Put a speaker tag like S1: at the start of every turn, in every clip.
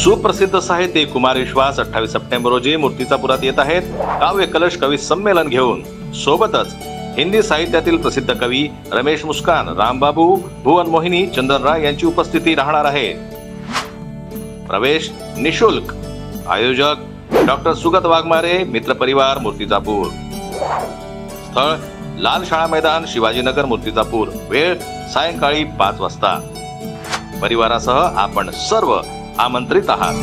S1: सुप्रसिद्ध साहित्यिक कुमार विश्वास 28 सप्टेंबर रोजी मूर्तिजापुरात येत आहेत काव्य कलश कवी संमेलन घेऊन। सोबतच हिंदी साहित्यातील प्रसिद्ध कवी रमेश मुस्कान, रामबाबू, भुवन मोहिनी, चंदन राय यांची उपस्थिती राहणार आहे। प्रवेश निशुल्क। आयोजक डॉक्टर सुगत वाघमारे, मित्र परिवार, मूर्तिजापूर। स्थळ लाल शाळा मैदान, शिवाजीनगर, मूर्तिजापूर। वेळ सायंकाळी 5 वाजता। परिवारासह आपण सर्व आमंत्रित आहात।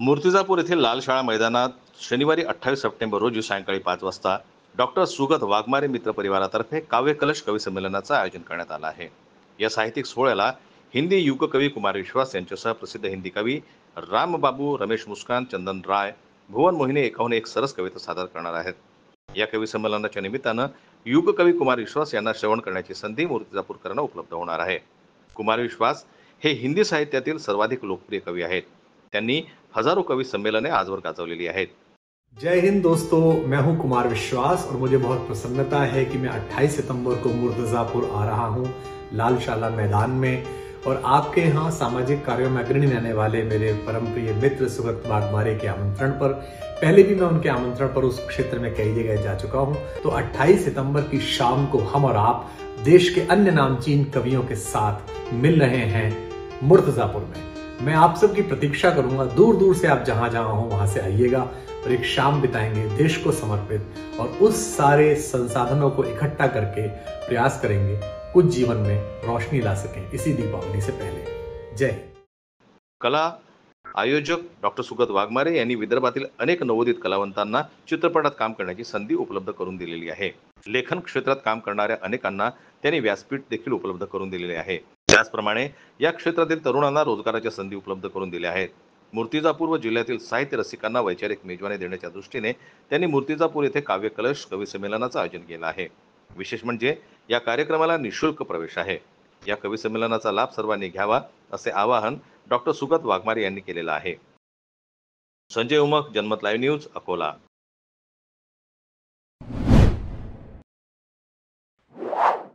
S1: मूर्तिजापूर येथील लाल शाळा मैदानात शनिवारी 28 सप्टेंबर रोजी सायंकाळी 5 वाजता डॉक्टर सुगत वाघमारे मित्र परिवारातर्फे काव्य कलश कवी संमेलनाचं आयोजन करण्यात आलं आहे। या साहित्यिक सोहळ्याला हिंदी युगकवी कुमार विश्वास यांच्यासह प्रसिद्ध हिंदी कवी रामबाबू, रमेश मुस्कान, चंदन राय, भुवन मोहिनी एकाहून एक सरस कविता सादर करणार आहेत। या कवी संमेलनाच्या निमित्तानं युगकवी कुमार विश्वास यांना श्रवण करण्याची संधी मूर्तिजापूरकरांना उपलब्ध होणार आहे। कुमार विश्वास हे हिंदी साहित्यातील सर्वाधिक लोकप्रिय कवी आहेत। त्यांनी हजारों कवि सम्मेलने आजवर गाजवलेली आहेत।
S2: जय हिंद दोस्तों, मैं हूं कुमार विश्वास और मुझे बहुत प्रसन्नता है कि मैं 28 सितंबर को मूर्तिजापुर आ रहा हूं लाल शाला मैदान में। और आपके यहाँ सामाजिक कार्यों में अग्रणी रहने वाले मेरे परम प्रिय मित्र सुगत वाघमारे के आमंत्रण पर, पहले भी मैं उनके आमंत्रण पर उस क्षेत्र में कई जगह जा चुका हूं। तो 28 सितंबर की शाम को हम और आप देश के अन्य नामचीन कवियों के साथ मिल रहे हैं मूर्तिजापुर में। मैं आप सबकी प्रतीक्षा करूंगा, दूर दूर से आप जहां जहां हो वहां से आइएगा और एक शाम बिताएंगे देश को समर्पित, और उस सारे संसाधनों को इकट्ठा करके प्रयास करेंगे कुछ जीवन में रोशनी ला सकें इसी दीपावली से पहले। जय हिंद।
S1: कला आयोजक डॉक्टर सुगत वाघमारे यांनी विदर्भातील अनेक नवोदित कलावंतांना चित्रपटात काम करण्याची संधी उपलब्ध करून दिलेली आहे। लेखन क्षेत्रात काम करणाऱ्या अनेकांना त्यांनी व्यासपीठ देखील उपलब्ध करून दिलेले आहे। त्याचप्रमाणे या क्षेत्रातील तरुणांना रोजगाराच्या संधी उपलब्ध करून दिल्या आहेत। मूर्तिजापूर व जिल्ह्यातील साहित्य रसिकांना वैचारिक मेजवानी देण्याच्या दृष्टीने त्यांनी मूर्तिजापूर येथे काव्य कलश कवी संमेलनाचं आयोजन केलं आहे। विशेष म्हणजे या कार्यक्रमाला निशुल्क प्रवेश आहे। या कवी संमेलनाचा लाभ सर्वांनी घ्यावा असे आवाहन डॉक्टर सुगत वाघमारे यांनी केलेलं आहे। संजय उमक, जनमत लाईव्ह न्यूज, अकोला।